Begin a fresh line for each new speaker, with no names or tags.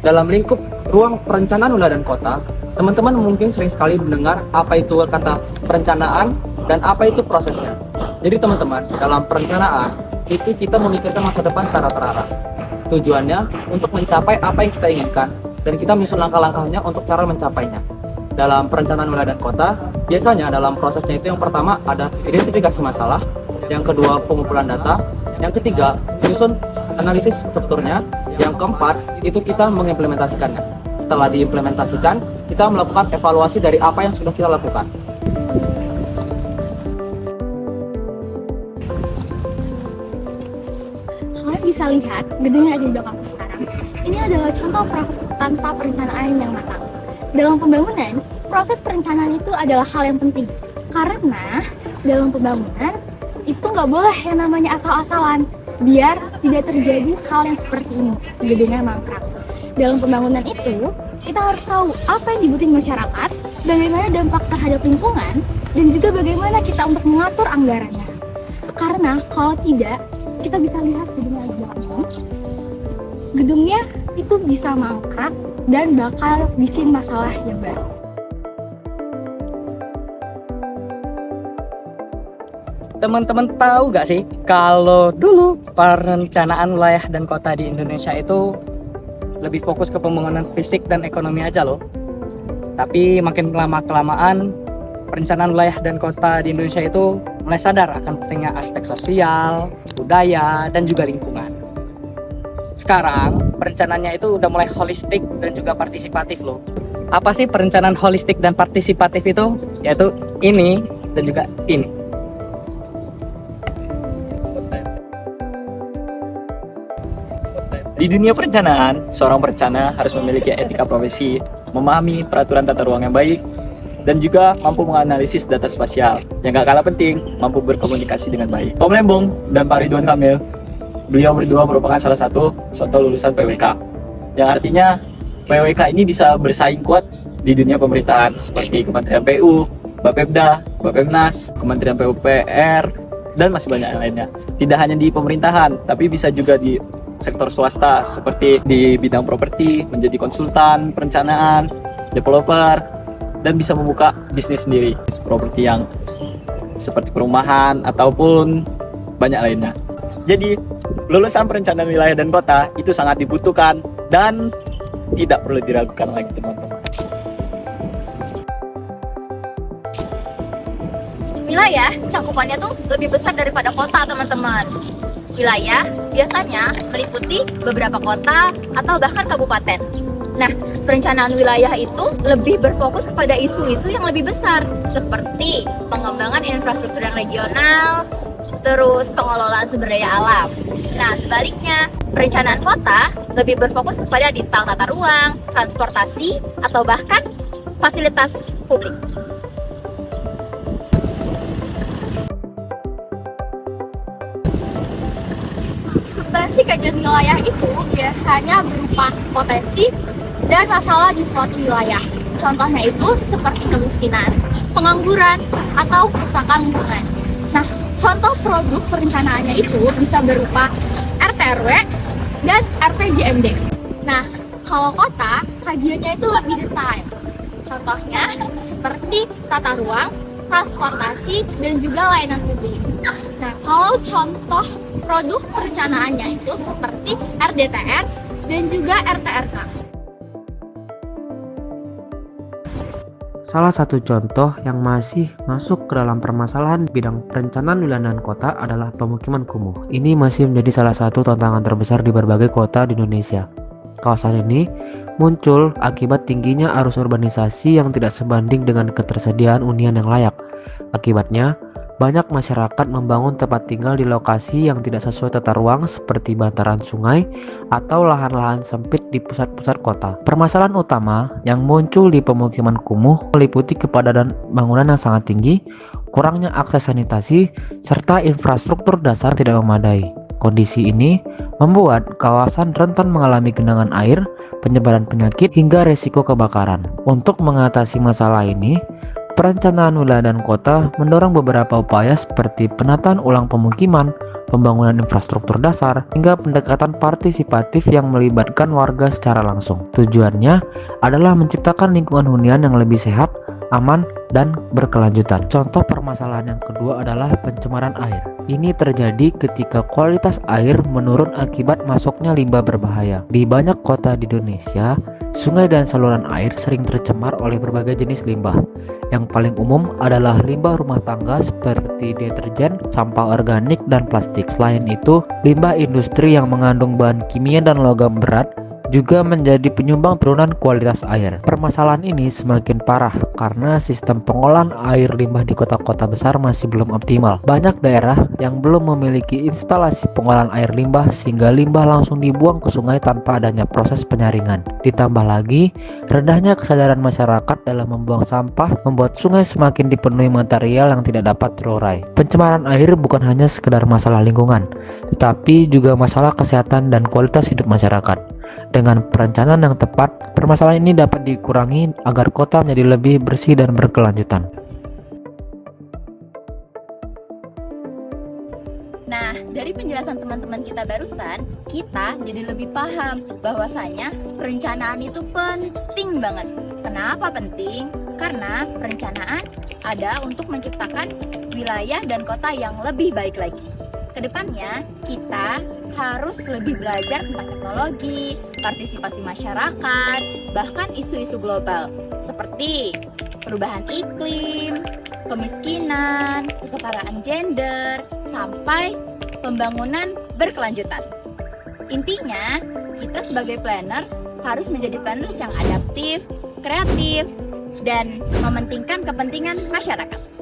Dalam lingkup ruang perencanaan wilayah dan kota, teman-teman mungkin sering sekali mendengar apa itu kata perencanaan dan apa itu prosesnya. Jadi teman-teman, dalam perencanaan itu kita memikirkan masa depan secara terarah. Tujuannya untuk mencapai apa yang kita inginkan dan kita menyusun langkah-langkahnya untuk cara mencapainya. Dalam perencanaan wilayah dan kota, biasanya dalam prosesnya itu yang pertama ada identifikasi masalah, yang kedua pengumpulan data, yang ketiga menyusun analisis strukturnya, yang keempat itu kita mengimplementasikannya. Setelah diimplementasikan, kita melakukan evaluasi dari apa yang sudah kita lakukan.
Kalian bisa lihat gedung yang ada di belakang sekarang. Ini adalah contoh proses tanpa perencanaan yang matang. Dalam pembangunan, proses perencanaan itu adalah hal yang penting. Karena dalam pembangunan, itu nggak boleh yang namanya asal-asalan. Biar tidak terjadi hal yang seperti ini, gedungnya mangkrak. Dalam pembangunan itu, kita harus tahu apa yang dibutuhin masyarakat, bagaimana dampak terhadap lingkungan, dan juga bagaimana kita untuk mengatur anggarannya. Karena kalau tidak, kita bisa lihat gedungnya di belakang ini. Gedungnya itu bisa mangkrak dan bakal bikin masalah yang baru.
Teman-teman tahu gak sih kalau dulu perencanaan wilayah dan kota di Indonesia itu lebih fokus ke pembangunan fisik dan ekonomi aja loh. Tapi makin lama-kelamaan perencanaan wilayah dan kota di Indonesia itu mulai sadar akan pentingnya aspek sosial, budaya, dan juga lingkungan. Sekarang perencanaannya itu udah mulai holistik dan juga partisipatif loh. Apa sih perencanaan holistik dan partisipatif itu? Yaitu ini dan juga ini.
Di dunia perencanaan, seorang perencana harus memiliki etika profesi, memahami peraturan tata ruang yang baik, dan juga mampu menganalisis data spasial. Yang gak kalah penting, mampu berkomunikasi dengan baik. Om Lembong dan Pak Ridwan Kamil, beliau berdua merupakan salah satu contoh lulusan PWK. Yang artinya, PWK ini bisa bersaing kuat di dunia pemerintahan, seperti Kementerian PU, Bapepda, Bapepnas, Kementerian PUPR, dan masih banyak yang lainnya. Tidak hanya di pemerintahan, tapi bisa juga di sektor swasta seperti di bidang properti, menjadi konsultan perencanaan, developer, dan bisa membuka bisnis sendiri, properti yang seperti perumahan ataupun banyak lainnya. Jadi lulusan perencanaan wilayah dan kota itu sangat dibutuhkan dan tidak perlu diragukan lagi teman-teman.
Wilayah cakupannya tuh lebih besar daripada kota teman-teman. Wilayah biasanya meliputi beberapa kota atau bahkan kabupaten. Nah, perencanaan wilayah itu lebih berfokus kepada isu-isu yang lebih besar seperti pengembangan infrastruktur yang regional, terus pengelolaan sumber daya alam. Nah, sebaliknya, perencanaan kota lebih berfokus kepada detail tata ruang, transportasi, atau bahkan fasilitas publik.
Substansi kajian wilayah itu biasanya berupa potensi dan masalah di suatu wilayah. Contohnya itu seperti kemiskinan, pengangguran, atau kerusakan lingkungan. Nah, contoh produk perencanaannya itu bisa berupa RT/RW dan RPJMD. Nah, kalau kota, kajiannya itu lebih detail. Contohnya seperti tata ruang, transportasi, dan juga layanan publik. Nah, kalau contoh produk perencanaannya itu seperti RDTR dan juga RTRK.
Salah satu contoh yang masih masuk ke dalam permasalahan bidang perencanaan wilayah dan kota adalah pemukiman kumuh. Ini masih menjadi salah satu tantangan terbesar di berbagai kota di Indonesia. Kawasan ini muncul akibat tingginya arus urbanisasi yang tidak sebanding dengan ketersediaan hunian yang layak. Akibatnya, banyak masyarakat membangun tempat tinggal di lokasi yang tidak sesuai tata ruang seperti bantaran sungai atau lahan-lahan sempit di pusat-pusat kota. Permasalahan utama yang muncul di pemukiman kumuh meliputi kepadatan bangunan yang sangat tinggi, kurangnya akses sanitasi, serta infrastruktur dasar tidak memadai. Kondisi ini membuat kawasan rentan mengalami genangan air, penyebaran penyakit, hingga resiko kebakaran. Untuk mengatasi masalah ini, Perencanaan wilayah dan kota mendorong beberapa upaya seperti penataan ulang pemukiman, pembangunan infrastruktur dasar, hingga pendekatan partisipatif yang melibatkan warga secara langsung. Tujuannya adalah menciptakan lingkungan hunian yang lebih sehat, aman, dan berkelanjutan. Contoh permasalahan yang kedua adalah pencemaran air. Ini terjadi ketika kualitas air menurun akibat masuknya limbah berbahaya. Di banyak kota di Indonesia, sungai dan saluran air sering tercemar oleh berbagai jenis limbah. Yang paling umum adalah limbah rumah tangga seperti deterjen, sampah organik, dan plastik. Selain itu, limbah industri yang mengandung bahan kimia dan logam berat juga menjadi penyumbang turunan kualitas air. Permasalahan ini semakin parah karena sistem pengolahan air limbah di kota-kota besar masih belum optimal. Banyak daerah yang belum memiliki instalasi pengolahan air limbah sehingga limbah langsung dibuang ke sungai tanpa adanya proses penyaringan. Ditambah lagi, rendahnya kesadaran masyarakat dalam membuang sampah membuat sungai semakin dipenuhi material yang tidak dapat terurai. Pencemaran air bukan hanya sekedar masalah lingkungan, tetapi juga masalah kesehatan dan kualitas hidup masyarakat. Dengan perencanaan yang tepat, permasalahan ini dapat dikurangi agar kota menjadi lebih bersih dan berkelanjutan.
Nah, dari penjelasan teman-teman kita barusan, kita jadi lebih paham bahwasanya perencanaan itu penting banget. Kenapa penting? Karena perencanaan ada untuk menciptakan wilayah dan kota yang lebih baik lagi. Kedepannya, kita harus lebih belajar tentang teknologi, partisipasi masyarakat, bahkan isu-isu global seperti perubahan iklim, kemiskinan, kesetaraan gender, sampai pembangunan berkelanjutan. Intinya, kita sebagai planners harus menjadi planners yang adaptif, kreatif, dan mementingkan kepentingan masyarakat.